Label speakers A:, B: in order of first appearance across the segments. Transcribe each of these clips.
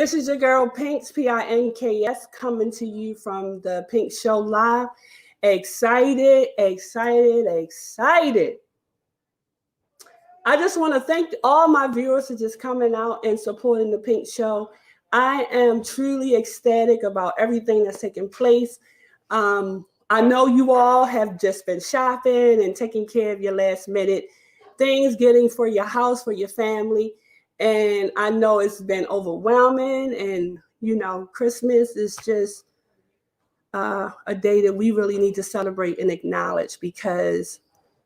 A: This is your girl Pinks, Pinks, coming to you from the Pink Show Live. Excited. I just want to thank all my viewers for just coming out and supporting the Pink Show. I am truly ecstatic about everything that's taking place. I know you all have just been shopping and taking care of your last minute things, getting for your house, for your family. And I know it's been overwhelming. And, Christmas is just a day that we really need to celebrate and acknowledge because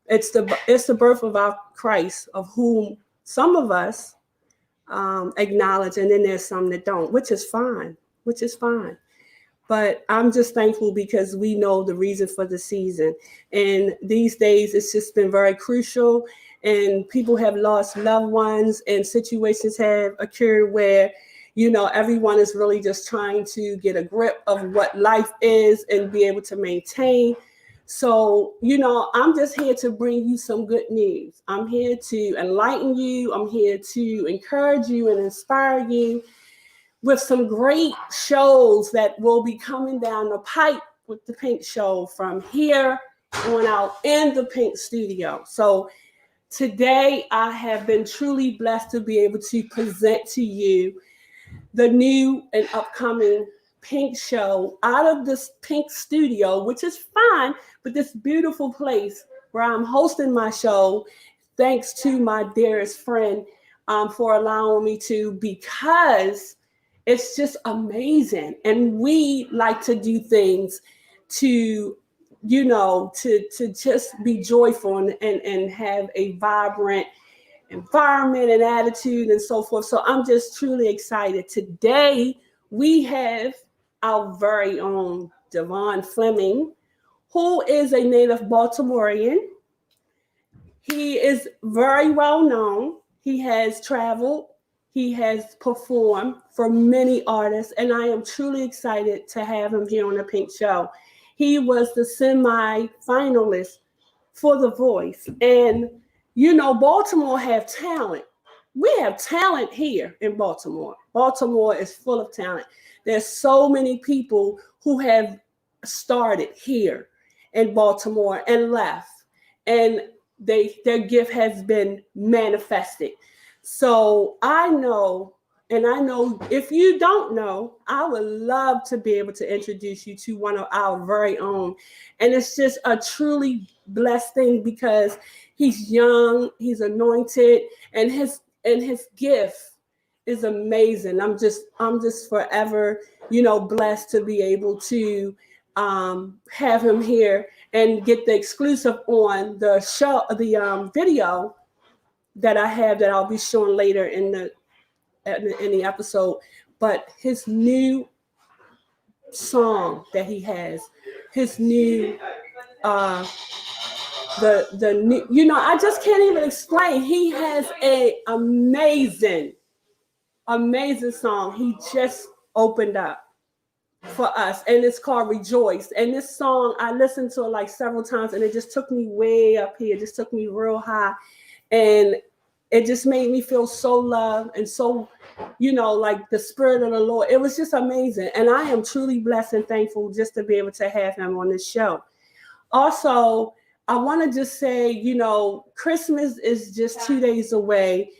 A: it's the birth of our Christ, of whom some of us acknowledge, and then there's some that don't, which is fine. But I'm just thankful because we know the reason for the season. And these days, it's just been very crucial. And people have lost loved ones, and situations have occurred where, everyone is really just trying to get a grip of what life is and be able to maintain. So, I'm just here to bring you some good news. I'm here to enlighten you. I'm here to encourage you and inspire you with some great shows that will be coming down the pipe with the Pink Show from here on out in the Pink Studio. So today I have been truly blessed to be able to present to you the new and upcoming Pink Show out of this Pink Studio, which is fine, but this beautiful place where I'm hosting my show, thanks to my dearest friend for allowing me to, because it's just amazing. And we like to do things to, to just be joyful and have a vibrant environment and attitude and so forth. So I'm just truly excited. Today, we have our very own Davon Fleming, who is a native Baltimorean. He is very well known. He has traveled. He has performed for many artists, and I am truly excited to have him here on the Pink Show. He was the semi-finalist for The Voice. And, Baltimore have talent. We have talent here in Baltimore. Baltimore is full of talent. There's so many people who have started here in Baltimore and left, and their gift has been manifested. So I know if you don't know, I would love to be able to introduce you to one of our very own. And it's just a truly blessed thing because he's young, he's anointed, and his gift is amazing. I'm just forever, blessed to be able to have him here and get the exclusive on the show, the video that I have that I'll be showing later in the episode. But his new song that he has, his new the new, I just can't even explain. He has a amazing song he just opened up for us, and it's called Rejoice. And this song, I listened to it like several times, and it just took me way up here. It just took me real high. And it just made me feel so loved and so, like the Spirit of the Lord. It was just amazing. And I am truly blessed and thankful just to be able to have him on this show. Also, I want to just say, Christmas is just 2 days away.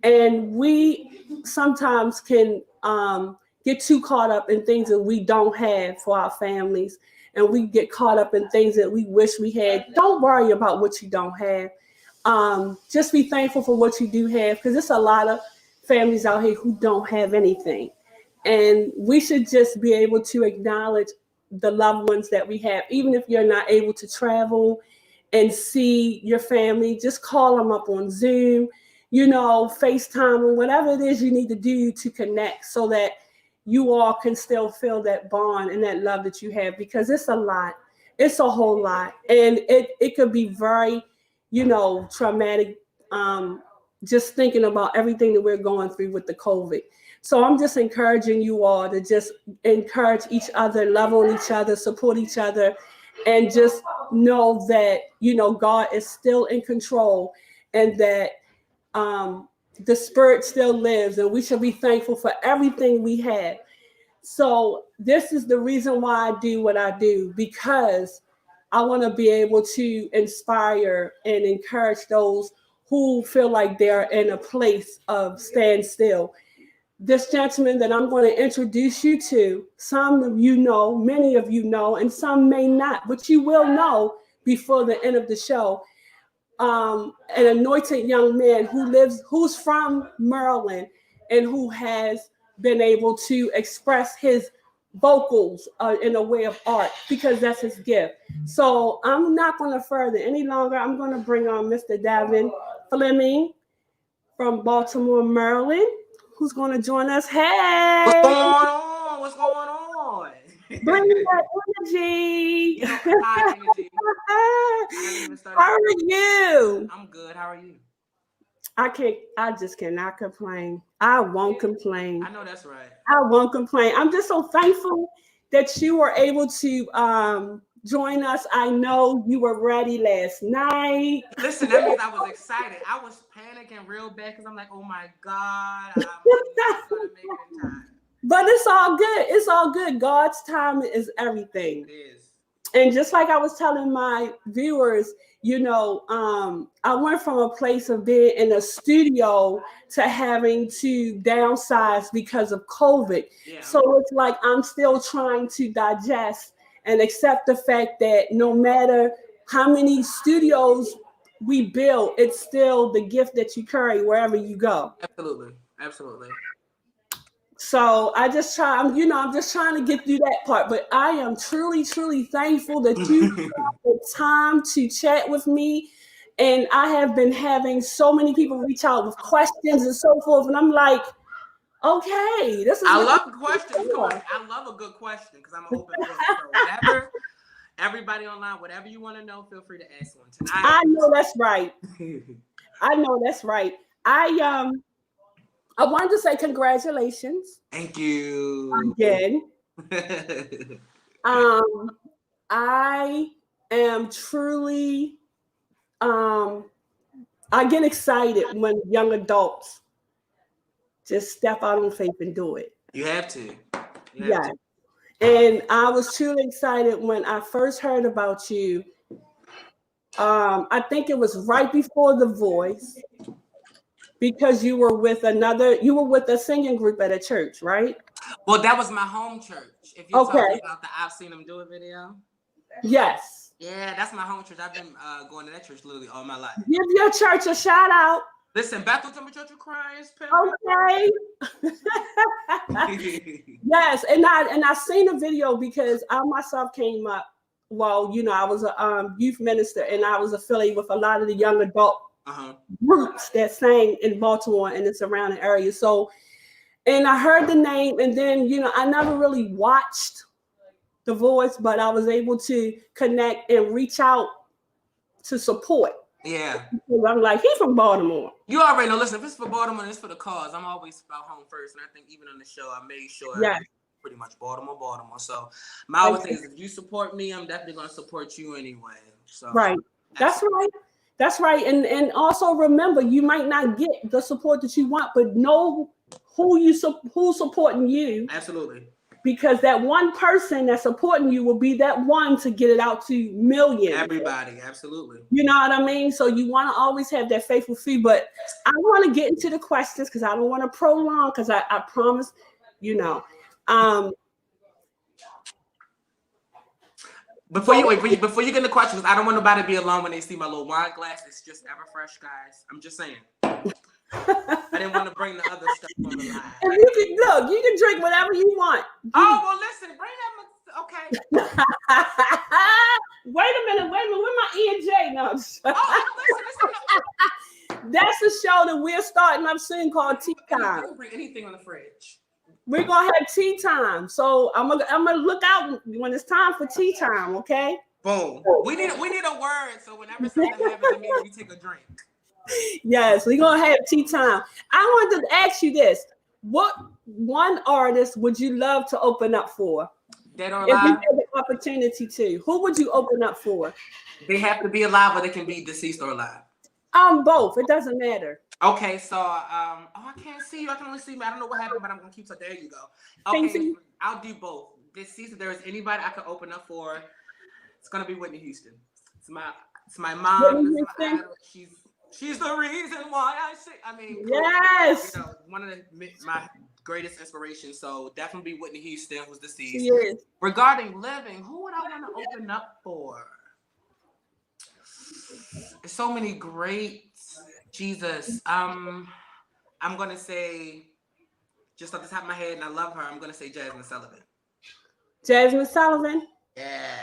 A: And we sometimes can get too caught up in things that we don't have for our families. And we get caught up in things that we wish we had. Don't worry about what you don't have. Just be thankful for what you do have, because there's a lot of families out here who don't have anything. And we should just be able to acknowledge the loved ones that we have, even if you're not able to travel and see your family. Just call them up on Zoom, FaceTime, or whatever it is you need to do to connect so that you all can still feel that bond and that love that you have, because it's a lot. It's a whole lot. And it could be very traumatic, just thinking about everything that we're going through with the COVID. So I'm just encouraging you all to just encourage each other, love on each other, support each other, and just know that, God is still in control, and that the spirit still lives, and we should be thankful for everything we have. So this is the reason why I do what I do, because I want to be able to inspire and encourage those who feel like they're in a place of standstill. This gentleman that I'm going to introduce you to, some of you know, many of you know, and some may not, but you will know before the end of the show. An anointed young man who's from Maryland, and who has been able to express his vocals in a way of art, because that's his gift. So I'm not going to further any longer. I'm going to bring on Mr. Davon Fleming from Baltimore, Maryland, who's going to join us.
B: What's
A: Hey,
B: going on? What's going on?
A: bring that energy.
B: High energy.
A: How are you?
B: I'm good. How are you?
A: I just cannot complain. I won't complain.
B: I know that's right.
A: I won't complain. I'm just so thankful that you were able to join us. I know you were ready last night.
B: Listen, that means I was excited. I was panicking real bad because I'm like, oh my God, I'm not going to make it in time.
A: But it's all good. It's all good. God's time is everything.
B: It is.
A: And just like I was telling my viewers, I went from a place of being in a studio to having to downsize because of COVID.
B: Yeah.
A: So it's like I'm still trying to digest and accept the fact that no matter how many studios we build, it's still the gift that you carry wherever you go.
B: Absolutely. Absolutely.
A: So I'm just trying to get through that part. But I am truly, truly thankful that you have the time to chat with me. And I have been having so many people reach out with questions and so forth. And I'm like, okay, this is.
B: I love questions. Come on. I love a good question because I'm an open book. So whatever, everybody online, whatever you want to know, feel free to ask one tonight.
A: I know that's right. I know that's right. I wanted to say congratulations.
B: Thank you.
A: Again. I am truly, I get excited when young adults just step out on faith and do it.
B: You have to.
A: Yeah. And I was truly excited when I first heard about you. I think it was right before The Voice, because you were with a singing group at a church, right?
B: Well, that was my home church. If you're talking about the I've Seen Them Do It video.
A: Yes.
B: Yeah, that's my home church. I've been going to that church literally all my life.
A: Give your church a shout out.
B: Listen, Bethel Temple Church of Christ.
A: Okay. Yes, and I seen a video because I myself came up. Well, I was a youth minister, and I was affiliated with a lot of the young adult groups that sang in Baltimore and the surrounding area. So, and I heard the name, and then I never really watched The Voice, but I was able to connect and reach out to support.
B: Yeah.
A: I'm like, he's from Baltimore.
B: You already know. Listen, if it's for Baltimore, it's for the cause. I'm always about home first, and I think even on the show, I made sure pretty much Baltimore. So my always thing is, if you support me, I'm definitely going to support you anyway. So
A: right. That's right. That's right. And also remember, you might not get the support that you want, but know who's supporting you.
B: Absolutely.
A: Because that one person that's supporting you will be that one to get it out to millions.
B: Everybody, absolutely.
A: You know what I mean? So you want to always have that faithful feed. But I want to get into the questions because I don't want to prolong, because I promise,
B: Before you get in the questions, I don't want nobody to be alone when they see my little wine glass. It's just ever fresh, guys. I'm just saying. I didn't want to bring the other stuff on the line.
A: And you can drink whatever you want.
B: Oh, well, listen, bring that. Okay.
A: Wait a minute. Where my E&J? No.
B: Listen.
A: That's a show that we're starting up soon called Tea Time.
B: Don't bring anything on the fridge.
A: We're gonna have tea time. So I'm gonna look out when it's time for tea time, okay?
B: Boom. We need a word, so whenever something happens to me, we take a drink.
A: Yes, we're gonna have tea time. I wanted to ask you this: what one artist would you love to open up for?
B: Dead or
A: If
B: alive?
A: you had the opportunity to, who would you open up for?
B: They have to be alive, or they can be deceased or alive.
A: Both. It doesn't matter.
B: Okay, so I can't see you. I can only see me. I don't know what happened, but I'm gonna keep. So there you go. Okay, I'll do both. This season, there is anybody I could open up for. It's gonna be Whitney Houston. It's my mom. It's my idol. She's the reason why I sing. I mean,
A: yes,
B: you know, one of my greatest inspirations. So definitely Whitney Houston, who's deceased.
A: She is.
B: Regarding living, who would I want to open up for? There's so many greats. Jesus. I'm gonna say, just off the top of my head, and I love her, I'm gonna say Jasmine Sullivan.
A: Jasmine Sullivan?
B: Yeah.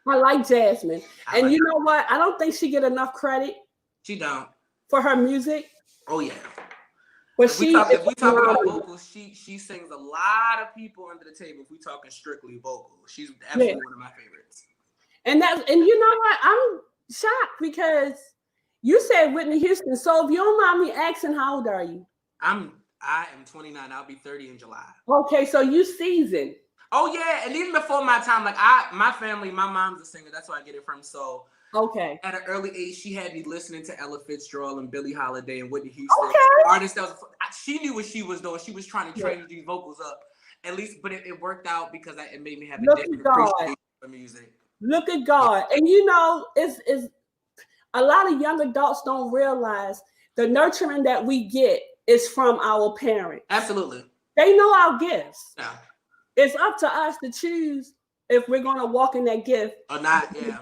A: I like Jasmine. And you know what? I don't think she get enough credit.
B: She don't.
A: For her music.
B: Oh yeah.
A: But
B: if we talk about vocals, she sings a lot of people under the table if we talking strictly vocals. She's absolutely one of my favorites.
A: And you know what? I'm shocked because you said Whitney Houston. So if you don't mind me asking, how old are you?
B: I am 29. I'll be 30 in July.
A: Okay, so you seasoned.
B: Oh yeah, and even before my time, like my family, my mom's a singer. That's where I get it from. So
A: okay,
B: at an early age, she had me listening to Ella Fitzgerald and Billie Holiday and Whitney Houston.
A: Okay,
B: artists that she knew what she was doing. She was trying to train these vocals up, at least. But it worked out because it made me have a different appreciation for music.
A: Look at God, and you know, it's a lot of young adults don't realize the nurturing that we get is from our parents.
B: Absolutely,
A: they know our gifts.
B: Yeah.
A: It's up to us to choose if we're going to walk in that gift
B: or not. Yeah.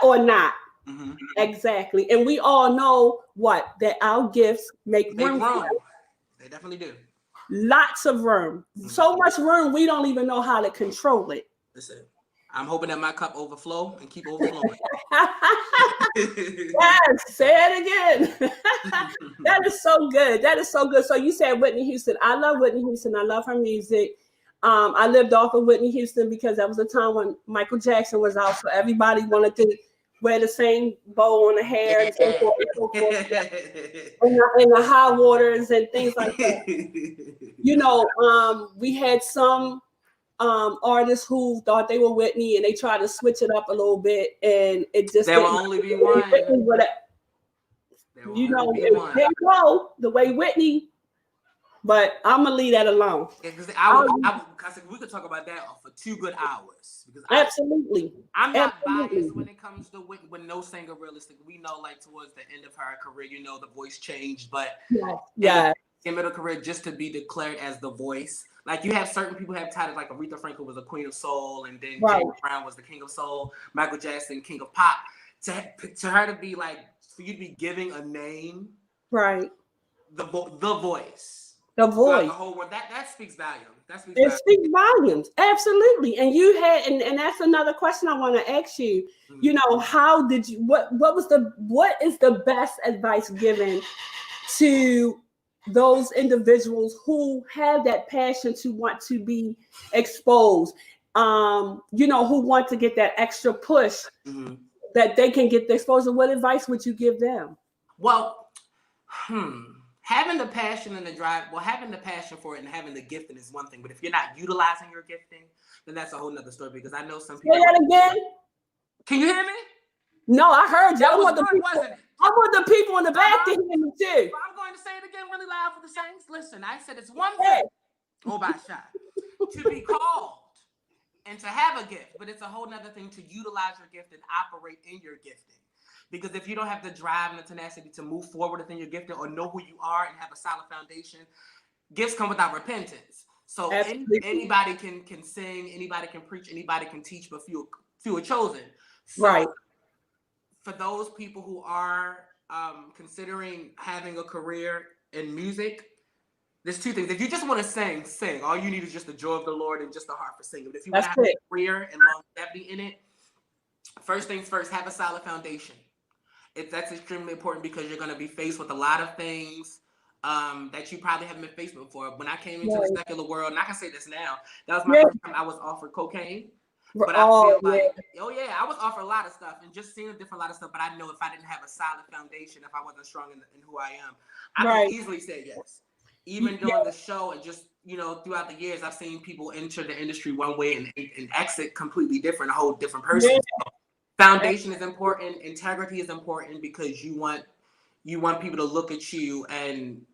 A: Or not.
B: Mm-hmm.
A: Exactly. And we all know that our gifts make room.
B: They definitely do.
A: Lots of room. Mm-hmm. So much room, we don't even know how to control it.
B: Listen, I'm hoping that my cup overflow and keep overflowing.
A: Yes, say it again. That is so good. That is so good. So you said Whitney Houston. I love Whitney Houston. I love her music. I lived off of Whitney Houston because that was a time when Michael Jackson was out, so everybody wanted to wear the same bow on the hair and so forth and so forth. in the high waters and things like that. You know, we had some artists who thought they were Whitney and they tried to switch it up a little bit, and it just
B: there will only be one.
A: You know, it didn't go the way Whitney. But I'm gonna leave that alone.
B: Yeah, because we could talk about that for 2 good hours. Because
A: absolutely,
B: I'm not biased when it comes to when no singer realistic. We know, like towards the end of her career, you know, the voice changed, but in middle career, just to be declared as the voice, like you have certain people have titles, like Aretha Franklin was a queen of soul, and then James Brown was the king of soul, Michael Jackson, king of pop. To her to be like, for you to be giving a name, the voice.
A: The voice.
B: The whole world. That speaks volumes.
A: Speaks volumes. Absolutely. And you had, and that's another question I want to ask you. Mm-hmm. You know, how did you, what is the best advice given to those individuals who have that passion to want to be exposed? You know, who want to get that extra push that they can get the exposure. What advice would you give them?
B: Well, having the passion and the drive, having the passion for it and having the gifting is one thing, but if you're not utilizing your gifting, then that's a whole nother story, because I know some people...
A: Say that again?
B: Can you hear me?
A: No, I heard you.
B: I want
A: the people in the back to hear me too.
B: I'm going to say it again really loud for the Saints. Listen, I said it's one thing, by shot, to be called and to have a gift, but it's a whole nother thing to utilize your gift and operate in your gifting. Because if you don't have the drive and the tenacity to move forward within your gifting or know who you are and have a solid foundation, gifts come without repentance. So anybody can sing, anybody can preach, anybody can teach, but few are chosen. So for those people who are considering having a career in music, there's 2 things. If you just want to sing. All you need is just the joy of the Lord and just the heart for singing. But if you want to have a career and longevity in it, first things first, have a solid foundation. That's extremely important, because you're going to be faced with a lot of things that you probably haven't been faced before. When I came into the secular world, and I can say this now, that was my first time I was offered cocaine. But I feel like, I was offered a lot of stuff and just seeing a lot of stuff. But I know if I didn't have a solid foundation, if I wasn't strong in who I am, I could easily say yes. Even during the show and just, you know, throughout the years, I've seen people enter the industry one way and exit completely different, a whole different person. Yeah. Foundation is important. Integrity is important, because you want you want people to look at you and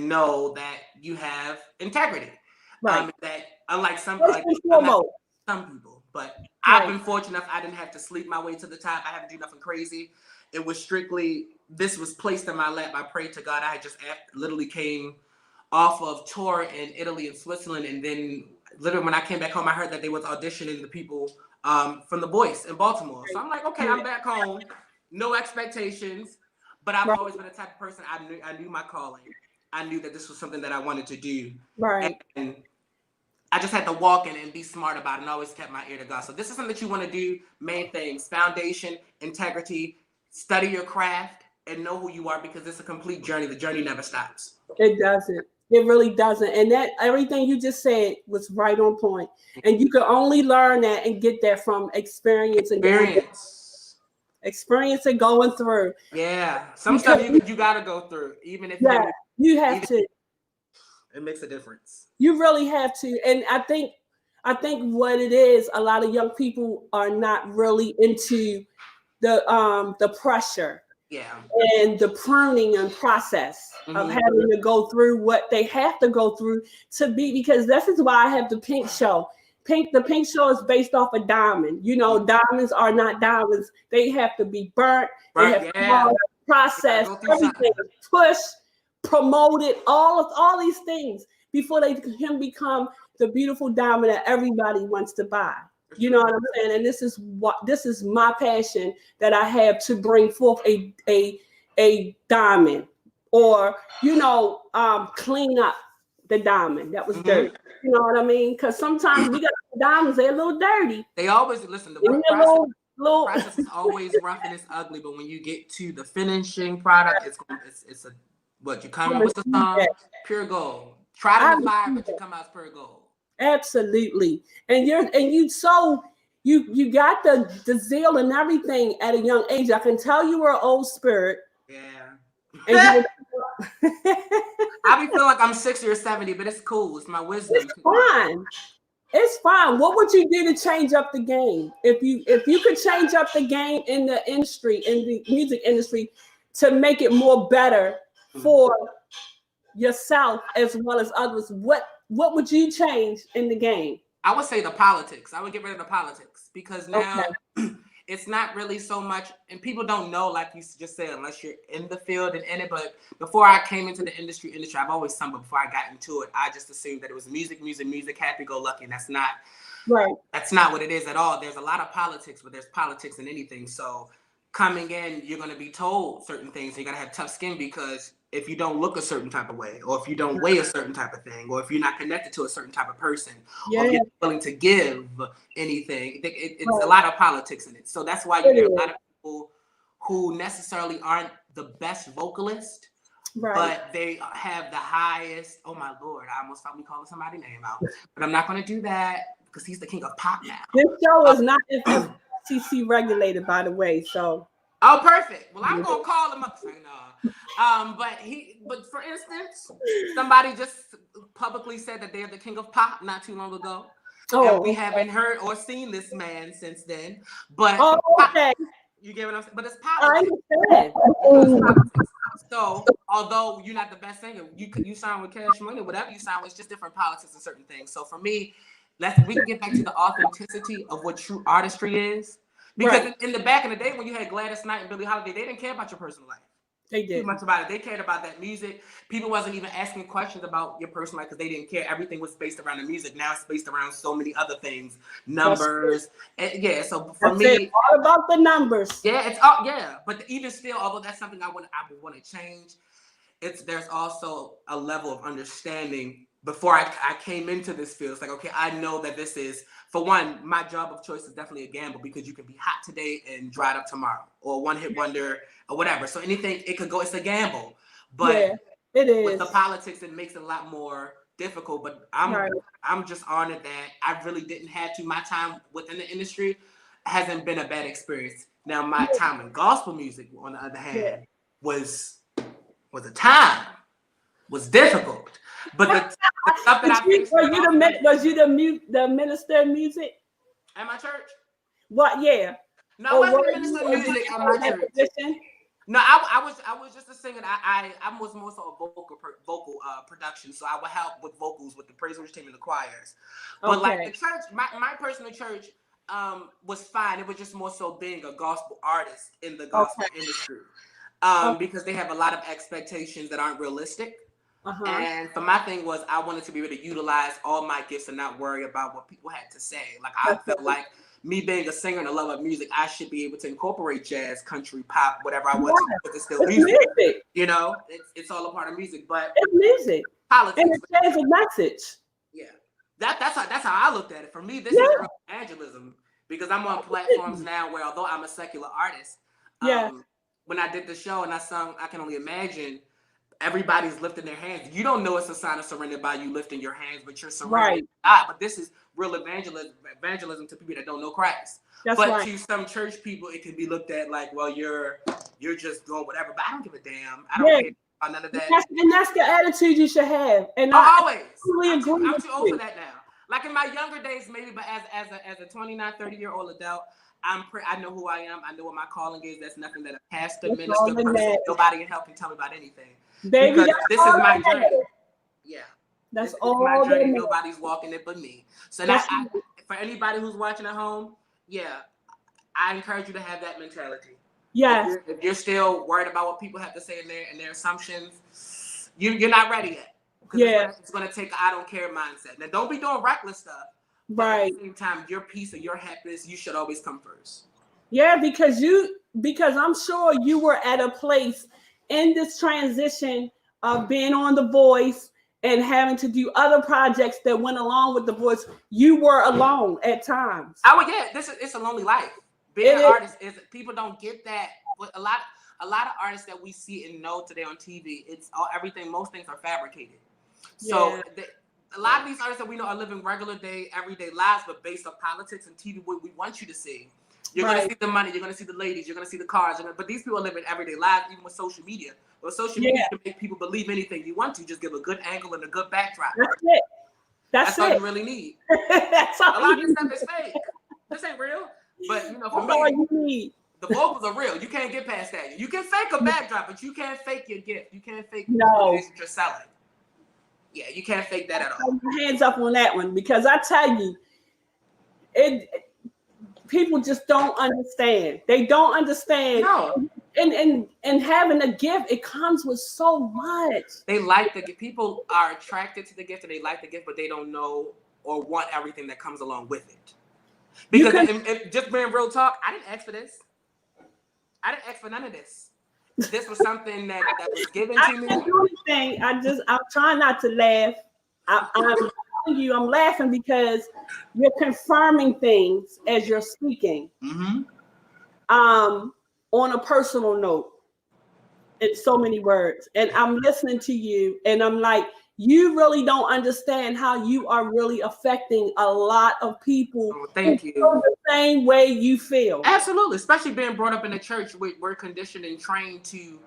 B: know that you have integrity.
A: Right.
B: That unlike some people, but I've been fortunate enough I didn't have to sleep my way to the top. I haven't do nothing crazy. It was strictly, this was placed in my lap. I prayed to God. I had just literally came off of tour in Italy and Switzerland, and then literally when I came back home, I heard that they was auditioning the people from The Voice in Baltimore. So I'm like, okay, I'm back home, no expectations, but I've always been the type of person, I knew my calling. I knew that this was something that I wanted to do.
A: Right.
B: And I just had to walk in and be smart about it, and always kept my ear to God. So this is something that you want to do. Main things: foundation, integrity, study your craft, and know who you are, because it's a complete journey. The journey never stops.
A: It doesn't. It really doesn't. And that everything you just said was right on point. And you can only learn that and get that from experience and going through.
B: Yeah. Some stuff you gotta go through, even if
A: you have to.
B: It makes a difference.
A: You really have to. And I think what it is, a lot of young people are not really into the pressure.
B: Yeah.
A: And the pruning and process of having to go through what they have to go through to be, because this is why I have the pink show. The pink show is based off a diamond. You know, diamonds are not diamonds. They have to be burnt. They have to process everything, push, promoted, all these things before they can become the beautiful diamond that everybody wants to buy. You know what I'm saying? And this is my passion that I have, to bring forth a diamond, or clean up the diamond that was dirty. You know what I mean? Because sometimes we got diamonds, they're a little dirty.
B: They always listen. The process is always rough and it's ugly, but when you get to the finishing product, it's you come up with the song, pure gold. Try to be fire, but you come out as pure gold.
A: Absolutely. And you got the zeal and everything at a young age. I can tell you were an old spirit.
B: Yeah. And I be feeling like I'm 60 or 70, but it's cool. It's my wisdom.
A: It's fine. It's fine. What would you do to change up the game? If you could change up the game in the industry, in the music industry, to make it more better for yourself as well as others, what would you change in the game?
B: I would say the politics. I would get rid of the politics, because now it's not really so much, and people don't know, like you just said, unless you're in the field and in it. But before I came into the industry, I've always sung, but before I got into it, I just assumed that it was music, happy-go-lucky, and that's not what it is at all. There's a lot of politics, but there's politics in anything. So coming in, you're going to be told certain things. You're going to have tough skin, because if you don't look a certain type of way, or if you don't weigh a certain type of thing, or if you're not connected to a certain type of person, or if you're willing to give anything, it's a lot of politics in it. So that's why you hear a lot of people who necessarily aren't the best vocalist, but they have the highest. Oh my Lord, I almost felt me calling somebody's name out, but I'm not going to do that, because he's the king of pop now.
A: This show is not FCC regulated, by the way, so.
B: Oh, perfect. Well, I'm gonna call him up. But for instance, somebody just publicly said that they're the king of pop not too long ago. And we haven't heard or seen this man since then. But you get what I'm saying? But it's politics.
A: I understand.
B: So although you're not the best singer, you sign with Cash Money, whatever you sign with, it's just different politics and certain things. So for me, we can get back to the authenticity of what true artistry is. Because in the back in the day, when you had Gladys Knight and Billie Holiday, they didn't care about your personal life.
A: They did.
B: Too much about it. They cared about that music. People wasn't even asking questions about your personal life, because they didn't care. Everything was based around the music. Now it's based around so many other things, numbers. And so for me,
A: it's all about the numbers.
B: Yeah, it's all But even still, although that's something I would want to change, there's also a level of understanding. Before I came into this field, it's like, okay, I know that this is, for one, my job of choice is definitely a gamble, because you can be hot today and dried up tomorrow, or one hit wonder, or whatever. So anything, it could go, it's a gamble. But
A: it is.
B: With the politics, it makes it a lot more difficult. But I'm just honored that I really didn't have to. My time within the industry hasn't been a bad experience. Now, my time in gospel music, on the other hand, was difficult. But the stuff that
A: was you the minister of music
B: at my church?
A: What? Yeah.
B: No, I wasn't the minister of music at my church. No, I was just a singer. I was more so a vocal production, so I would help with vocals with the praise worship team and the choirs. But like the church, my personal church was fine. It was just more so being a gospel artist in the gospel industry, because they have a lot of expectations that aren't realistic. And for my thing was I wanted to be able to utilize all my gifts and not worry about what people had to say. Like I felt like me being a singer and a lover of music, I should be able to incorporate jazz, country, pop, whatever I want to, because it's still music. You know, it's all a part of music, but
A: it's music.
B: Politics.
A: And it shares a message.
B: Yeah. That's how I looked at it. For me, this is real evangelism, because I'm on platforms now where, although I'm a secular artist, when I did the show and I sung I Can Only Imagine, everybody's lifting their hands. You don't know it's a sign of surrender by you lifting your hands, but you're surrendering to God. But this is real evangelism to people that don't know Christ. But to some church people, it can be looked at like, well, you're just doing whatever. But I don't give a damn. I don't care about none of that.
A: And that's the attitude you should have. And
B: always. I'm too old for that now. Like in my younger days, maybe, but as a 29, 30-year-old adult, I know who I am. I know what my calling is. That's nothing that a pastor, minister, person, nobody in hell can tell me about anything.
A: Baby,
B: because this is my journey. Yeah.
A: That's
B: this
A: all
B: is my journey. Nobody's walking it but me. So for anybody who's watching at home, I encourage you to have that mentality.
A: Yes.
B: If you're still worried about what people have to say and their assumptions, you're not ready yet. It's going to take I don't care mindset. Now, don't be doing reckless stuff.
A: Right.
B: At the same time, your peace or your happiness, you should always come first.
A: Yeah, because I'm sure you were at a place in this transition of being on The Voice and having to do other projects that went along with The Voice. You were alone at times.
B: It's a lonely life. Being an artist is people don't get that. But a lot of artists that we see and know today on TV, it's everything. Most things are fabricated. So a lot of these artists that we know are living regular day, everyday lives, but based on politics and TV, what we want you to see. You're going to see the money. You're going to see the ladies. You're going to see the cars. But these people are living everyday lives, even with social media. With social media, you can make people believe anything you want to. Just give a good angle and a good backdrop.
A: That's it. That's
B: all you really need.
A: That's all
B: a lot of this stuff is fake. This ain't real. But, for me,
A: all you need.
B: The vocals are real. You can't get past that. You can fake a backdrop, but you can't fake your gift. You can't fake what you're selling. Yeah, you can't fake that at all.
A: Hands up on that one, because I tell you, people just don't understand. They don't understand.
B: No.
A: And having a gift, it comes with so much.
B: They like the gift. People are attracted to the gift and they like the gift, but they don't know or want everything that comes along with it. Because if just being real talk, I didn't ask for this. I didn't ask for none of this. This was something that was given to me.
A: Can't do anything. I'm trying not to laugh. I'm telling you, I'm laughing because you're confirming things as you're speaking.
B: Mm-hmm.
A: On a personal note, in so many words. And I'm listening to you, and I'm like, you really don't understand how you are really affecting a lot of people.
B: Oh, thank you.
A: The same way you feel.
B: Absolutely. Especially being brought up in the church, we're conditioned and trained to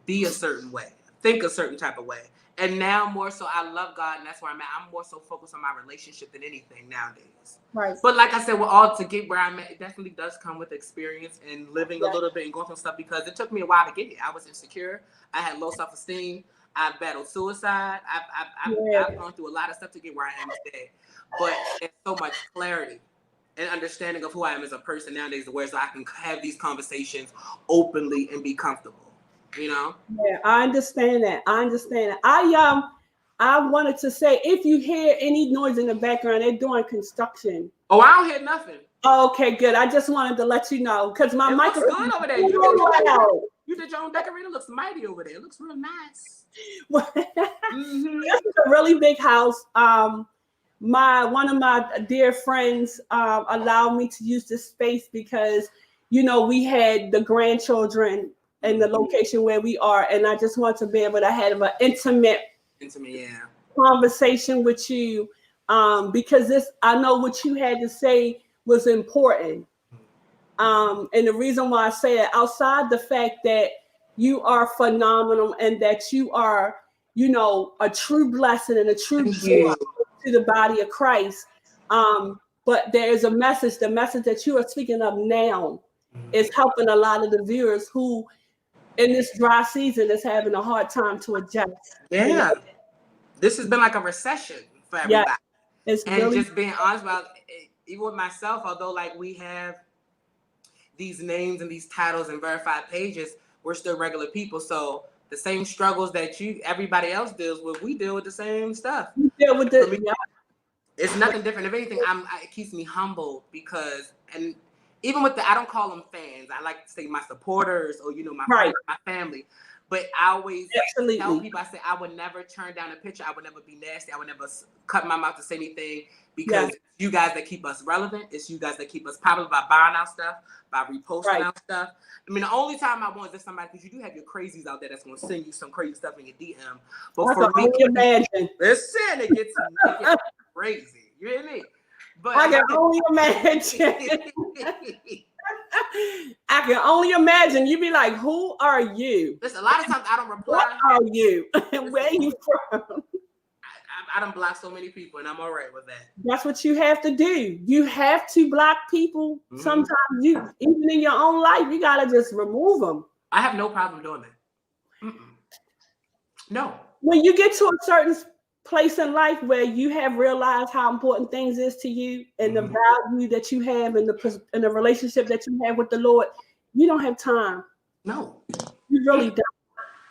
B: be a certain way, think a certain type of way. And now more so, I love God, and that's where I'm at. I'm more so focused on my relationship than anything nowadays.
A: Right.
B: But like I said, we're all to get where I'm at. It definitely does come with experience and living a little bit and going through stuff, because it took me a while to get here. I was insecure. I had low self-esteem. I've battled suicide. I've gone through a lot of stuff to get where I am today. But there's so much clarity and understanding of who I am as a person nowadays, where so I can have these conversations openly and be comfortable. Yeah,
A: I understand that. I wanted to say, if you hear any noise in the background, they're doing construction.
B: Oh, I don't hear nothing.
A: Okay, good. I just wanted to let you know, because my microphone
B: looks good over there. You did your own decorator. It looks mighty over there. It looks real nice.
A: Mm-hmm. This is a really big house. One of my dear friends allowed me to use this space because, we had the grandchildren in the location where we are, and I just want to be able to have an intimate conversation with you, because I know what you had to say was important. And the reason why I say that, outside the fact that you are phenomenal and that you are, a true blessing and a true joy to the body of Christ. But there is a message, the message that you are speaking of now is helping a lot of the viewers who in this dry season that's having a hard time to adjust.
B: Yeah. You know? This has been like a recession for everybody.
A: Yeah, it's
B: and
A: really
B: just being honest about it, even with myself, although like we have these names and these titles and verified pages, we're still regular people. So the same struggles that everybody else deals with, we deal with the same stuff.
A: You deal with it. Yeah.
B: It's nothing different. If anything, it keeps me humble because, and even with I don't call them fans. I like to say my supporters or, my friends, my family. But I always tell people, I say, I would never turn down a picture. I would never be nasty. I would never cut my mouth to say anything because you guys that keep us relevant. It's you guys that keep us popular by buying our stuff, by reposting our stuff. I mean, the only time I want is somebody, because you do have your crazies out there that's going to send you some crazy stuff in your DM. But for me, listen, it gets crazy. You hear me? But
A: I can only imagine. I can only imagine. You be like, who are you?
B: Listen, a lot of times I don't reply.
A: What are you? Where are you from?
B: I don't block so many people, and I'm all right with that.
A: That's what you have to do. You have to block people. Mm-hmm. Sometimes even in your own life, you gotta just remove them.
B: I have no problem doing that. No. When
A: you get to a certain place in life where you have realized how important things is to you and the value that you have and the relationship that you have with the Lord, you don't have time.
B: No.
A: You really don't.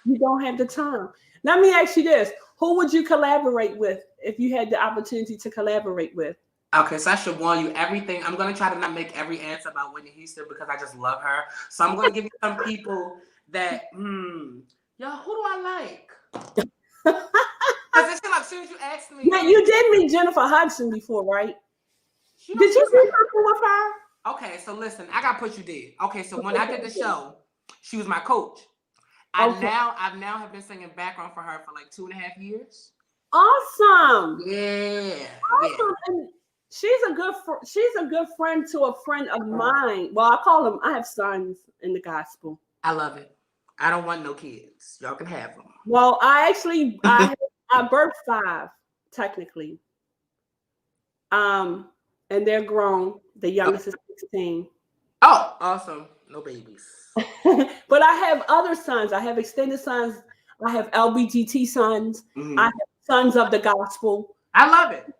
A: You don't have the time. Let me ask you this. Who would you collaborate with if you had the opportunity to collaborate with?
B: Okay, so I should warn you everything. I'm going to try to not make every answer about Whitney Houston because I just love her. So I'm going to give you some people that, y'all, who do I like? Because it's like, as soon as you asked me.
A: Yeah, you did meet Jennifer Hudson before, right? Did you do something with her?
B: Okay, so listen, I got to put you there. Okay, so when I did the show, she was my coach. I've now have been singing background for her for like 2.5 years.
A: Awesome.
B: Yeah.
A: Awesome. Yeah. And she's a good friend to a friend of mine. Well, I call them. I have sons in the gospel.
B: I love it. I don't want no kids. Y'all can have them.
A: Well, I birthed 5 technically. And they're grown. The youngest is 16.
B: Oh, awesome. No babies.
A: But I have other sons. I have extended sons. I have LBGT sons. I have sons of the gospel.
B: I love it.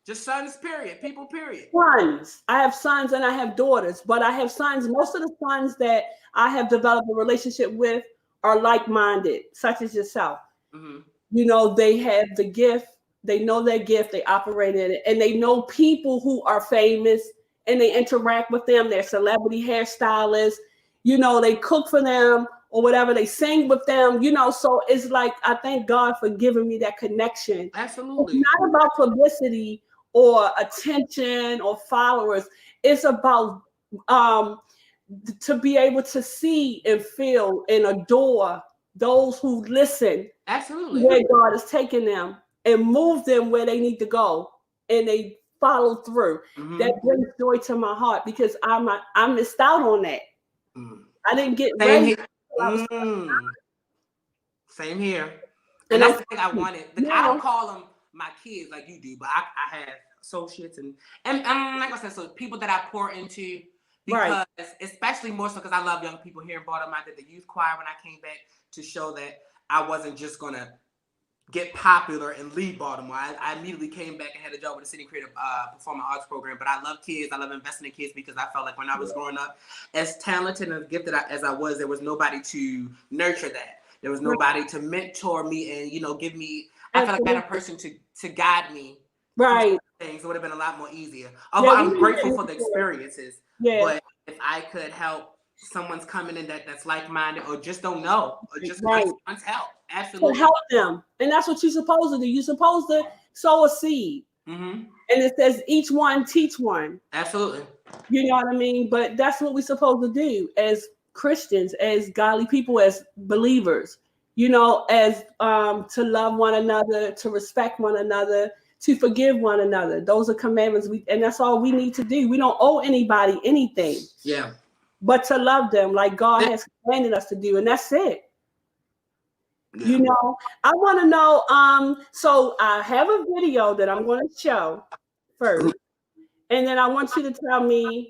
B: Just sons, period. People, period.
A: Sons. I have sons and I have daughters. But I have sons. Most of the sons that I have developed a relationship with are like-minded, such as yourself. They have the gift. They know their gift. They operate in it. And they know people who are famous and they interact with them. They're celebrity hairstylists. They cook for them or whatever. They sing with them, So it's like, I thank God for giving me that connection.
B: Absolutely.
A: It's not about publicity or attention or followers. It's about to be able to see and feel and adore those who listen.
B: Absolutely.
A: Where God is taking them and move them where they need to go. And they follow through. That brings joy to my heart because I missed out on that. I didn't get ready.
B: Same here. And that's the thing I wanted. I don't call them my kids like you do, but I have associates and like I said, so people that I pour into because especially more so because I love young people here in Baltimore. I did the youth choir when I came back to show that I wasn't just gonna get popular and leave Baltimore. I immediately came back and had a job with the City Creative Performing Arts Program. But I love kids. I love investing in kids because I felt like when I was growing up, as talented and gifted as I was, there was nobody to nurture that. There was nobody to mentor me and, give me, I felt like I had a person to guide me.
A: Right.
B: Things. It would have been a lot more easier. Although I'm grateful for the experiences. Yeah. But if I could help someone's coming in that's like-minded or just don't know or just wants help. Absolutely.
A: To help them. And that's what you're supposed to do. You're supposed to sow a seed. And it says each one teach one.
B: Absolutely.
A: You know what I mean? But that's what we're supposed to do as Christians, as godly people, as believers, as to love one another, to respect one another, to forgive one another. Those are commandments. And that's all we need to do. We don't owe anybody anything.
B: Yeah.
A: But to love them like God has commanded us to do. And that's it. Yeah. I want to know, so I have a video that I'm going to show first. And then I want you to tell me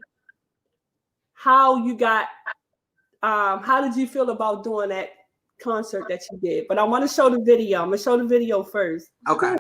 A: how you got how did you feel about doing that concert that you did? But I want to show the video. I'm gonna show the video first.
B: Okay.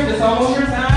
C: It's almost your time.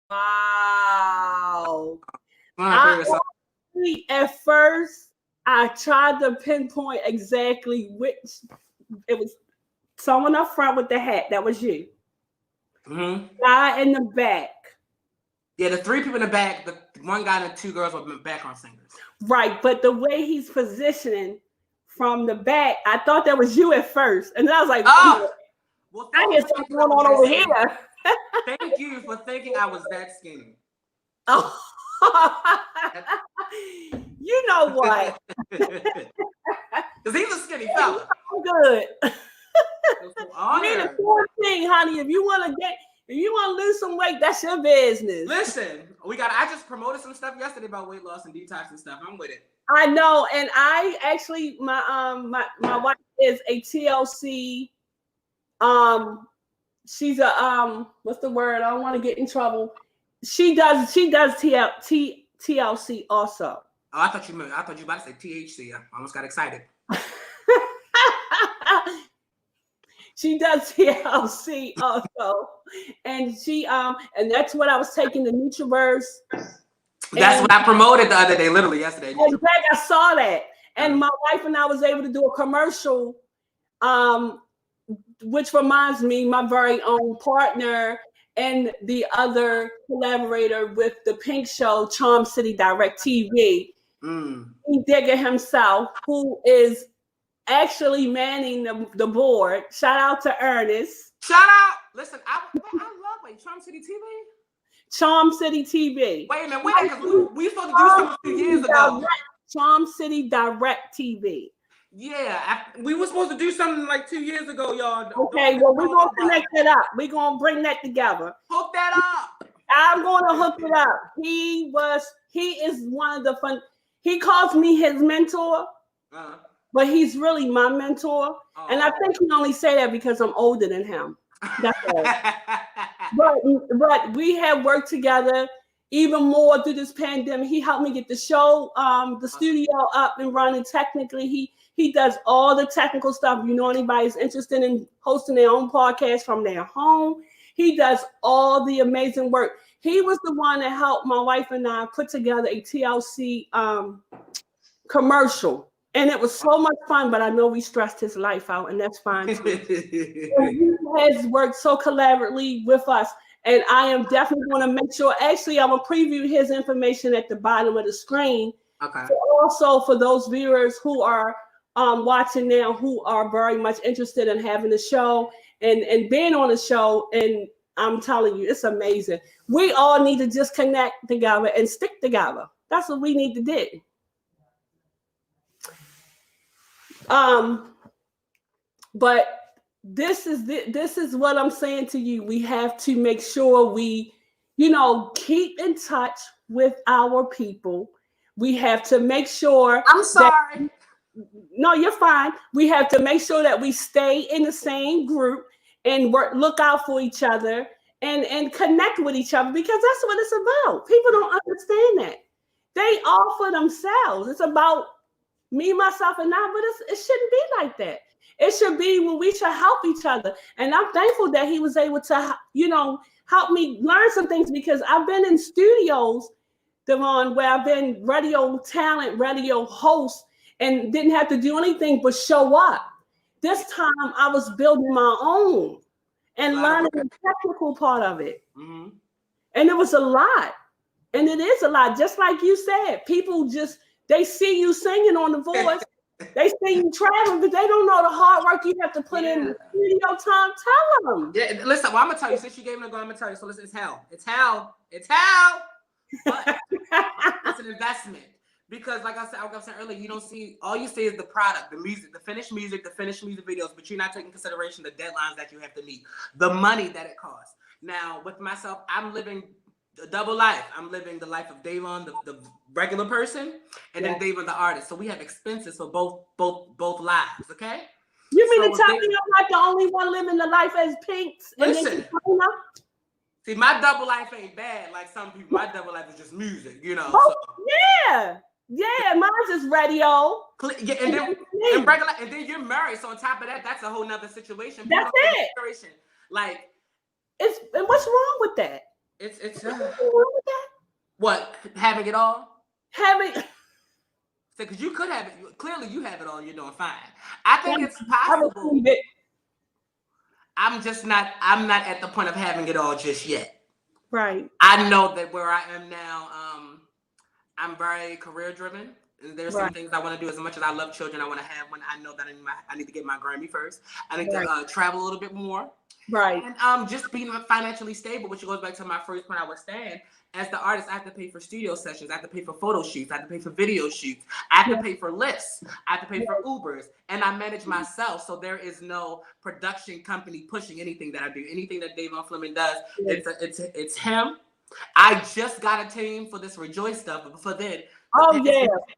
A: Wow. At first, I tried to pinpoint exactly which. It was someone up front with the hat. That was you.
B: Mm-hmm.
A: Guy in the back.
B: Yeah, the three people in the back, the one guy and the two girls were background singers.
A: Right, but the way he's positioning from the back, I thought that was you at first. And then I was like,
B: oh, well,
A: I hear something going on over here.
B: Thank you for thinking I was that skinny.
A: Oh, you know what?
B: Because he's a skinny fella.
A: Good.
B: I
A: mean, the poor thing, honey. If you want to lose some weight, that's your business.
B: Listen, I just promoted some stuff yesterday about weight loss and detox and stuff. I'm with it.
A: I know, and I actually, my wife is a TLC. She's a what's the word? I don't want to get in trouble. She does TLC also.
B: Oh, I thought you were about to say THC. I almost got excited.
A: She does TLC also, and she and that's what I was taking the Nutriverse.
B: That's what I promoted the other day, literally yesterday.
A: In fact, I saw that, and my wife and I was able to do a commercial, which reminds me, my very own partner and the other collaborator with the Pink Show, Charm City Direct TV, he Digger himself, who is actually manning the board. Shout out to Ernest.
B: Shout out. Listen, I love Charm City TV.
A: Charm City TV.
B: Wait a minute, because we supposed to do something 2 years ago.
A: Charm City Direct TV.
B: Yeah, we were supposed to do something like 2 years ago, y'all.
A: Okay, well, we're going to connect it up. We're going to bring that together.
B: Hook that up.
A: I'm going to hook it up. He is one of the fun. He calls me his mentor, but he's really my mentor. Oh. And I think he only say that because I'm older than him. That's all. but we have worked together even more through this pandemic. He helped me get the show, the studio up and running. Technically, he does all the technical stuff. You know, anybody's interested in hosting their own podcast from their home, he does all the amazing work. He was the one that helped my wife and I put together a TLC commercial. And it was so much fun, but I know we stressed his life out, and that's fine too. He has worked so collaboratively with us. And I am definitely going to make sure, actually, I'm going to preview his information at the bottom of the screen.
B: Okay.
A: So also for those viewers who are watching now, who are very much interested in having the show and being on the show. And I'm telling you, it's amazing. We all need to just connect together and stick together. That's what we need to do. But this is what I'm saying to you. We have to make sure we, keep in touch with our people. We have to make sure.
B: I'm sorry.
A: No, you're fine. We have to make sure that we stay in the same group and look out for each other and connect with each other, because that's what it's about. People don't understand that. They all for themselves. It's about me, myself, and I, but it shouldn't be like that. It should be when we should help each other. And I'm thankful that he was able to, help me learn some things, because I've been in studios, Davon, where I've been radio talent, radio host, and didn't have to do anything but show up. This time I was building my own and learning the technical part of it. Mm-hmm. And it was a lot. And it is a lot. Just like you said, people they see you singing on The Voice. They see you traveling, but they don't know the hard work you have to put in the studio time. Tell them.
B: Yeah, listen, well, I'm going to tell you, since you gave me the go, I'm going to tell you. So listen, it's hell. It's hell. It's hell. But it's an investment. Because like I said earlier, you don't see, all you see is the product, the music, the finished music videos, but you're not taking consideration the deadlines that you have to meet, the money that it costs. Now, with myself, I'm living a double life. I'm living the life of Davon, the regular person, and then Davon, the artist. So we have expenses for both lives, okay?
A: You mean to tell me I'm not the only one living the life as Pinks?
B: Listen. See, my double life ain't bad like some people. My double life is just music,
A: Oh, so. Yeah, mine's is radio.
B: Yeah, and then you're married. So on top of that, that's a whole nother situation.
A: That's it.
B: Like,
A: and what's wrong with that?
B: It's
A: what's wrong with that?
B: What, having it all?
A: Because
B: you could have it. Clearly, you have it all. You're doing fine. I think it's possible. I'm not at the point of having it all just yet. Right. I know that where I am now, I'm very career driven. And there's some things I want to do. As much as I love children, I want to have one. I know that I need to get my Grammy first. I need to travel a little bit more. Right. And just being financially stable, which goes back to my first point I was saying. As the artist, I have to pay for studio sessions. I have to pay for photo shoots. I have to pay for video shoots. I have to pay for lifts. I have to pay for Ubers. And I manage myself. So there is no production company pushing anything that I do. Anything that Davon Fleming does, it's him. I just got a team for this Rejoice stuff. But before then,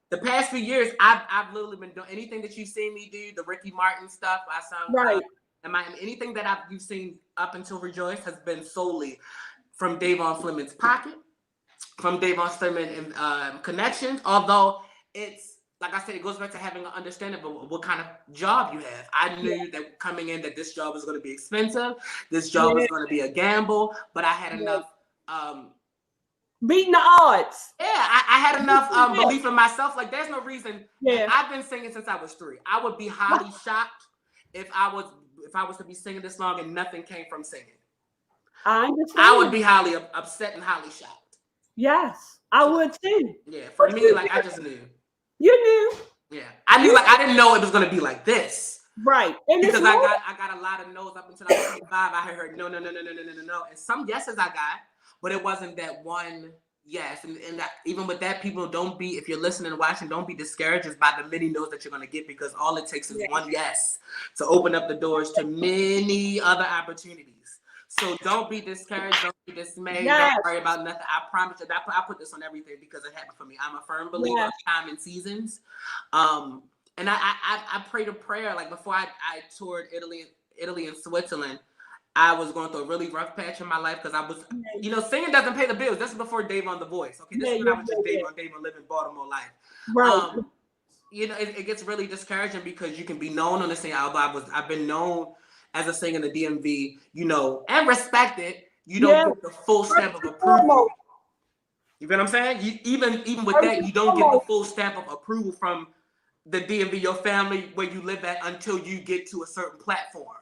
B: the past few years, I've literally been doing anything that you've seen me do, the Ricky Martin stuff. Anything that you've seen up until Rejoice has been solely from Davon Fleming's pocket, from Davon Fleming connections. Although it's, like I said, it goes back to having an understanding of what kind of job you have. I knew that coming in that this job was going to be expensive. This job was going to be a gamble, but I had enough beating the odds. Yeah, I had enough belief in myself. Like, there's no reason. Yeah, I've been singing since I was 3. I would be highly shocked if I was to be singing this long and nothing came from singing. I understand. I would be highly upset and highly shocked.
A: Yes, I would too.
B: Yeah, for me, like, I just knew.
A: You knew.
B: Yeah, I knew. Like, I didn't know it was gonna be like this.
A: Right. And
B: because I got a lot of no's up until I was 25. I heard no. And some yeses I got, but it wasn't that one. Yes, and that, even with that, people don't be, if you're listening and watching, don't be discouraged by the many no's that you're going to get, because all it takes is one yes to open up the doors to many other opportunities. So don't be discouraged, don't be dismayed, don't worry about nothing. I promise you, I put this on everything because it happened for me. I'm a firm believer of time and seasons. And I prayed a prayer, like before I toured Italy and Switzerland. I was going through a really rough patch in my life because I was, singing doesn't pay the bills. This is before Davon the Voice. Okay, this is when I was just Davon living Baltimore life.
A: Right.
B: It gets really discouraging because you can be known on the scene. Although I've been known as a singer in the DMV, and respected. You don't get the full stamp of approval. You get what I'm saying? Even with that, you don't get the full stamp of approval from the DMV, your family, where you live at, until you get to a certain platform.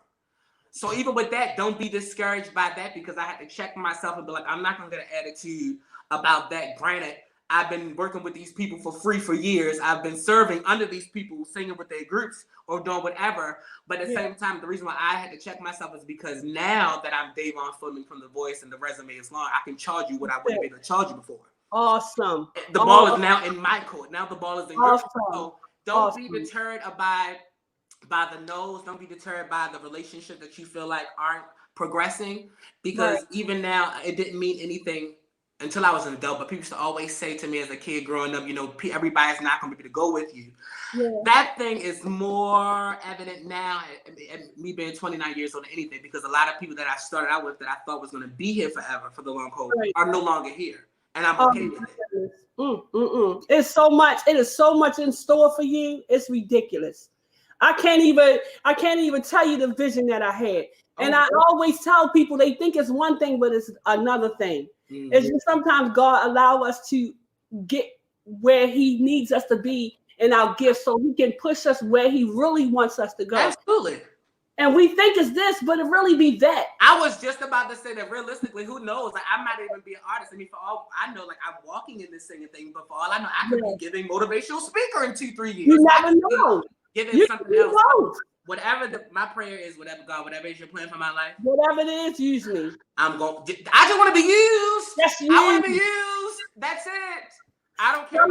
B: So even with that, don't be discouraged by that, because I had to check myself and be like, I'm not going to get an attitude about that. Granted, I've been working with these people for free for years. I've been serving under these people, singing with their groups or doing whatever. But at the same time, the reason why I had to check myself is because now that I'm Davon Fleming from The Voice and the resume is long, I can charge you what I wouldn't be able to charge you before.
A: Awesome.
B: The ball is now in my court. Now the ball is in your court. So don't be deterred by the no's. Don't be deterred by the relationship that you feel like aren't progressing, because even now, it didn't mean anything until I was an adult, but people used to always say to me as a kid growing up, everybody's not going to be able to go with you. That thing is more evident now, and me being 29 years old than anything, because a lot of people that I started out with that I thought was going to be here forever for the long haul are no longer here, and I'm okay with it.
A: It's so much. It is so much in store for you. It's ridiculous. I can't even tell you the vision that I had. And I always tell people, they think it's one thing, but it's another thing. Mm-hmm. It's just sometimes God allow us to get where he needs us to be in our gifts, so he can push us where he really wants us to go.
B: Absolutely.
A: And we think it's this, but it really be that.
B: I was just about to say that realistically, who knows? Like, I might even be an artist. I mean, for all I know, like, I'm walking in this singing thing, but for all I know, I could be giving motivational speaker in 2-3 years.
A: You never know.
B: Giving something else. Whatever my prayer is, whatever is your plan for my life.
A: Whatever it is, use me.
B: I just want to be used.
A: Yes,
B: I want to be used. That's it. I don't care.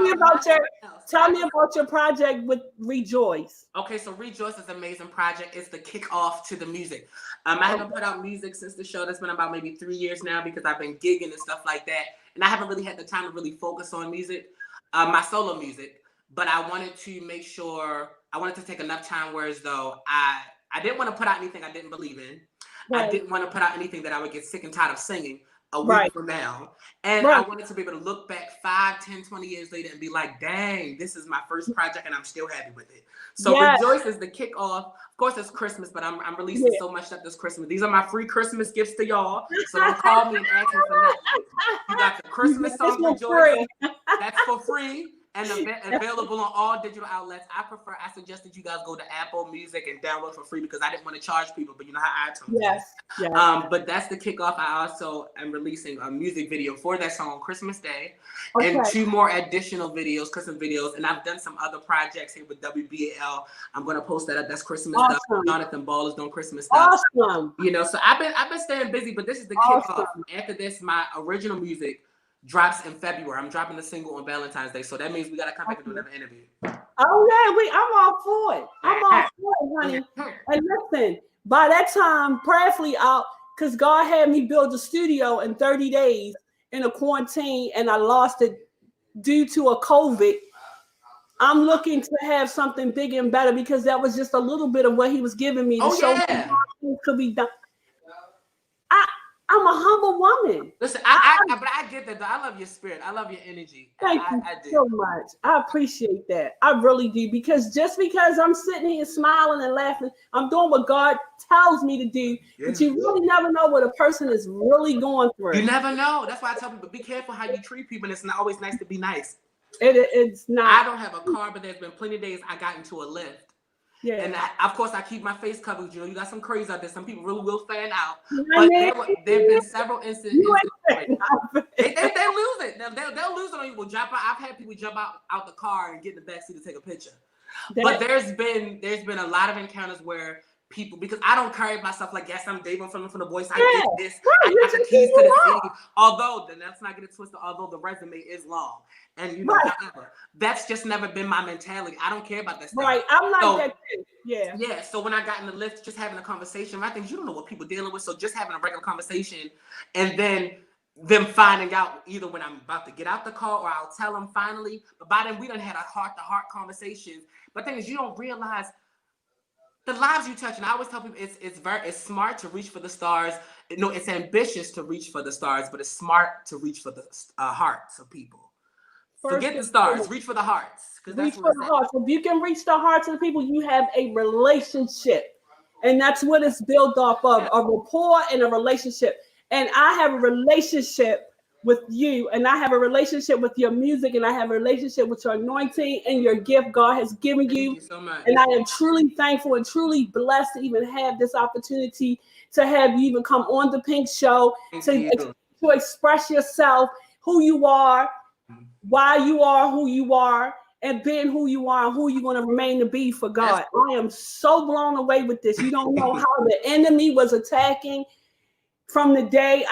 A: Tell me about your project with Rejoice.
B: Okay, so Rejoice is an amazing project. It's the kickoff to the music. I haven't put out music since the show. That's been about maybe 3 years now, because I've been gigging and stuff like that, and I haven't really had the time to really focus on music, my solo music. But I wanted to make sure, I wanted to take enough time where as though I didn't want to put out anything I didn't believe in. I didn't want to put out anything that I would get sick and tired of singing a week from now. And I wanted to be able to look back 5, 10, 20 years later and be like, dang, this is my first project and I'm still happy with it. So Rejoice is the kickoff. Of course, it's Christmas, but I'm releasing so much stuff this Christmas. These are my free Christmas gifts to y'all. So don't call me and ask me for nothing. You got the Christmas song Rejoice. That's for free. And available on all digital outlets. I suggested you guys go to Apple Music and download for free, because I didn't want to charge people, but you know how iTunes is. But that's the kickoff. I also am releasing a music video for that song on Christmas Day, and 2 more additional videos, Christmas videos. And I've done some other projects here with WBAL. I'm going to post that up. That's Christmas stuff. Jonathan Ball is doing Christmas stuff.
A: Awesome.
B: So I've been staying busy, but this is the kickoff. After this, my original music drops in February. I'm dropping the single on Valentine's Day, so that means we gotta come back and do another interview.
A: Oh yeah, I'm all for it. I'm all for it, honey. And listen, by that time, prayerfully because God had me build a studio in 30 days in a quarantine, and I lost it due to a COVID. I'm looking to have something bigger and better, because that was just a little bit of what he was giving me to show me how things could be done. I'm a humble woman.
B: Listen, but I get that. I love your spirit. I love your energy.
A: Thank you so much. I appreciate that. I really do. Because just because I'm sitting here smiling and laughing, I'm doing what God tells me to do. Yeah. But you really never know what a person is really going through.
B: You never know. That's why I tell people, be careful how you treat people. And it's not always nice to be nice.
A: It's not.
B: I don't have a car, but there's been plenty of days I got into a lift.
A: Yeah.
B: And of course, I keep my face covered. You got some crazy out there. Some people really will fan out. But there have been several incidents. They lose it. They'll lose it on you. Will jump out. I've had people jump out the car and get in the backseat to take a picture. But there's been a lot of encounters where people, because I don't carry myself like, yes, I'm Davon Fleming from The Voice. I did this.
A: Right,
B: I got the keys to the city. Although, then let's not get it twisted, although the resume is long. And, you know, whatever. That's just never been my mentality. I don't care about that stuff.
A: Right, I'm like that too. Yeah.
B: Yeah, so when I got in the lift, just having a conversation, I think you don't know what people dealing with, so just having a regular conversation, and then them finding out either when I'm about to get out the car or I'll tell them finally, but by then we done had a heart-to-heart conversation. But the thing is, you don't realize the lives you touch, and I always tell people it's smart to reach for the stars. No, it's ambitious to reach for the stars, but it's smart to reach for the hearts of people. Forget the stars, reach for the hearts.
A: Reach for the hearts. If you can reach the hearts of the people, you have a relationship, and that's what it's built off of, a rapport and a relationship. And I have a relationship with you, and I have a relationship with your music, and I have a relationship with your anointing and your gift God has given you.
B: Thank you so much.
A: And I am truly thankful and truly blessed to even have this opportunity to have you even come on the Pink Show to express yourself, who you are, why you are who you are, and being who you are and who you're going to remain to be for God. I am so blown away with this. You don't know how the enemy was attacking from the day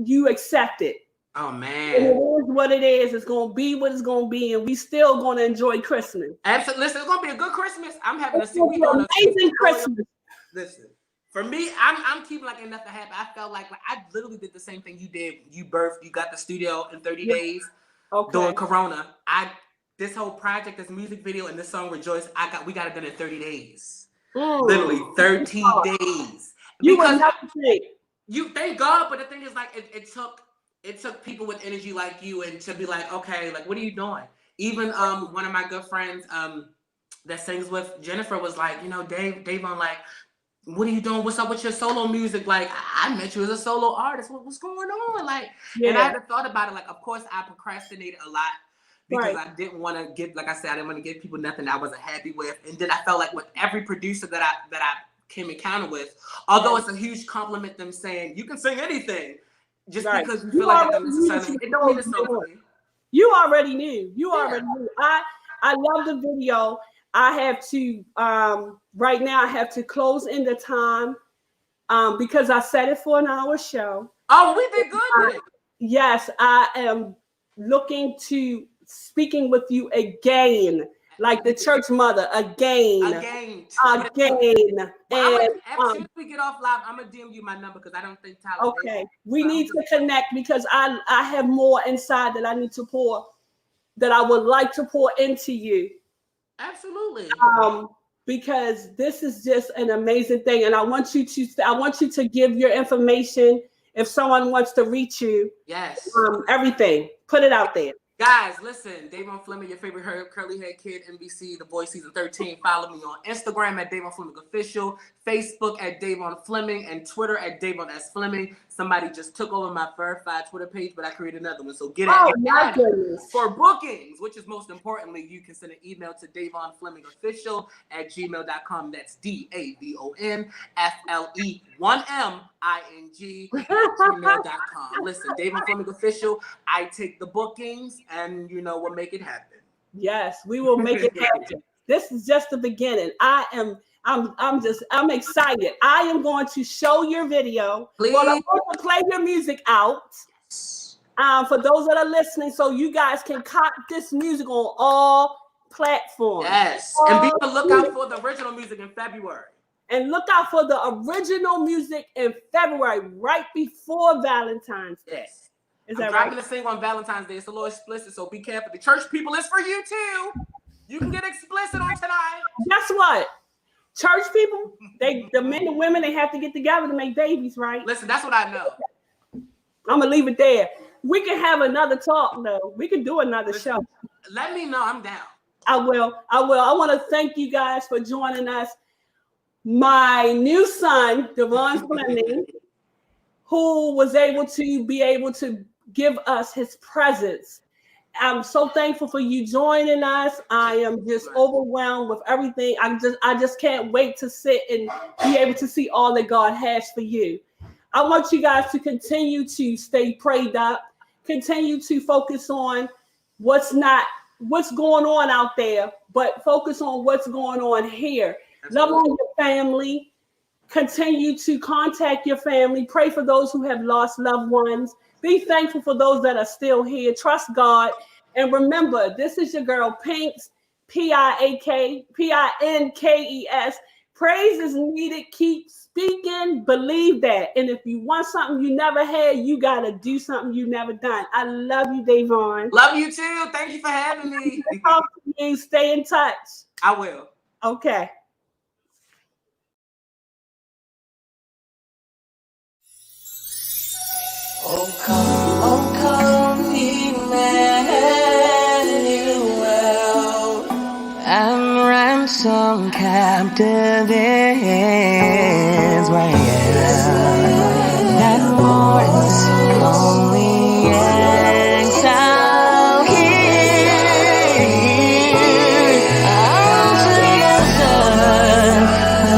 A: you accepted.
B: Oh, man.
A: And it is what it is. It's going to be what it's going to be, and we still going to enjoy Christmas.
B: Absolutely. Listen, it's going to be a good Christmas. I'm having
A: a amazing Christmas.
B: Listen, for me, I'm keeping like enough to happen. I felt like I literally did the same thing you did. You got the studio in 30 days during Corona. This whole project, this music video, and this song Rejoice, we got it done in 30 days. Literally 30 days.
A: You were not
B: You thank God, but the thing is, like, it took people with energy like you and to be like, okay, like, what are you doing? Even one of my good friends that sings with Jennifer was like, you know, Davon, like, what are you doing? What's up with your solo music? Like, I met you as a solo artist. What's going on? Like, and I had thought about it. Like, of course, I procrastinated a lot because I didn't want to give, like I said, I didn't want to give people nothing I wasn't happy with. And then I felt like with every producer that I came encounter with, although it's a huge compliment them saying you can sing anything, just because you feel like it don't mean it's so.
A: You already knew. You already knew. I love the video. I have to right now. I have to close in the time because I set it for an hour show.
B: Oh, we did good.
A: Yes, I am looking to speaking with you again. Like the church mother, again.
B: And
A: as
B: soon as we get off live, I'm gonna DM you my number because I don't think Tyler.
A: Okay, we need to connect because I have more inside that I need to pour, that I would like to pour into you.
B: Absolutely.
A: Because this is just an amazing thing, and I want you to give your information if someone wants to reach you.
B: Yes.
A: Everything. Put it out there.
B: Guys, listen, Davon Fleming, your favorite curly head kid, NBC, The Voice Season 13. Follow me on Instagram at Davon Fleming Official, Facebook at Davon Fleming, and Twitter at Davon S. Fleming. Somebody just took over my verified Twitter page, but I created another one. So get at me. For bookings, which is most importantly, you can send an email to Davon Fleming Official at gmail.com. That's DAVON FLE 1MING at gmail.com. Listen, Davon Fleming Official, I take the bookings and we'll make it happen.
A: Yes, we will make it happen. This is just the beginning. I'm excited. I am going to show your video.
B: Please.
A: Well, I'm going to play your music out. For those that are listening, so you guys can cop this music on all platforms.
B: Yes. And be on the lookout for the original music in February.
A: And look out for the original music in February, right before Valentine's Day.
B: Yes.
A: Is
B: I'm
A: that
B: dropping
A: right?
B: a single on Valentine's Day. It's a little explicit, so be careful. The church people is for you too. You can get explicit on tonight.
A: Guess what? Church people, the men and women, they have to get together to make babies, right?
B: Listen, that's what I know.
A: I'm gonna leave it there. We can have another talk though. We can do another show.
B: Let me know. I'm down.
A: I will. I want to thank you guys for joining us. My new son, Davon Fleming, who was able to give us his presence. I'm so thankful for you joining us. I am just overwhelmed with everything. I just can't wait to sit and be able to see all that God has for you. I want you guys to continue to stay prayed up, continue to focus on what's going on out there, but focus on what's going on here. Love on your family, Continue to contact your family. Pray for those who have lost loved ones. Be thankful for those that are still here. Trust God. And remember, this is your girl Pinks, Pinkes. Praise is needed. Keep speaking. Believe that. And if you want something you never had, you got to do something you never done. I love you, Davon.
B: Love you too. Thank you for having me.
A: Talk to you. Stay in touch.
B: I will.
A: Okay.
D: Oh come, Emmanuel, and ransom captive Israel that mourns lonely exile here unto the Son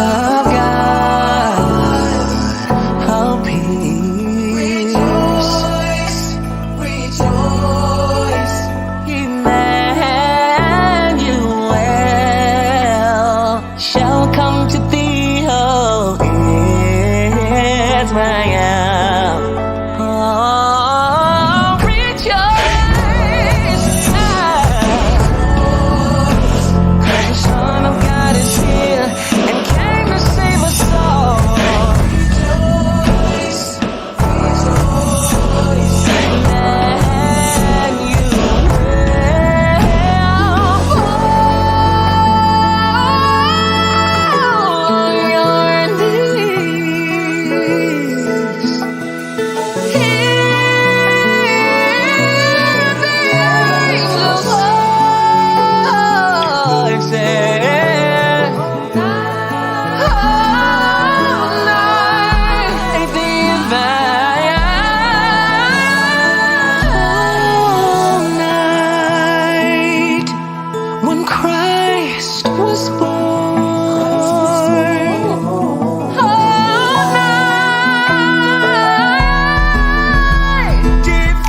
D: of God, of peace. Rejoice, Emmanuel shall come to thee, O Israel. Oh, rejoice, the Son of God is here and came to save us all. Rejoice, when Christ was born. Oh, night divine,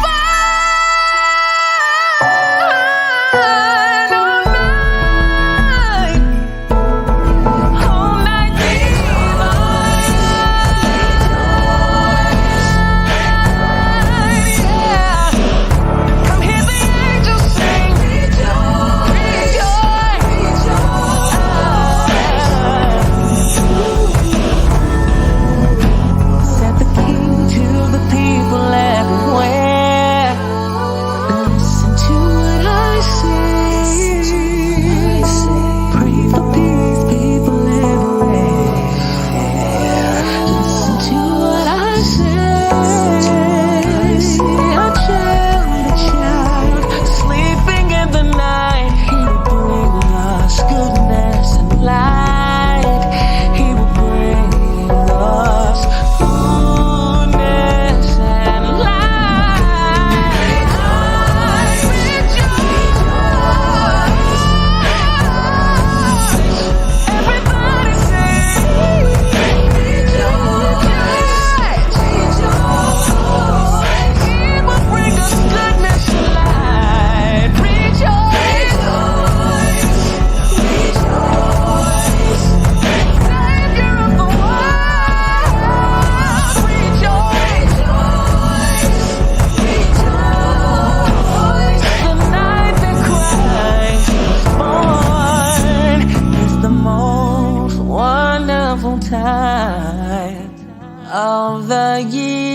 D: oh, night divine, yeah. Come hear the angels sing, said the King to the people everywhere. Listen to what I say. Pray for peace, people everywhere. Listen to what I say. A child, sleeping in the night. He will bring us goodness and light. He will bring us goodness and light. Rejoice. Everybody sing. Rejoice. He will bring us goodness and light. Rejoice. Savior of the world. Rejoice. The night that Christ was born is the most wonderful time of the year.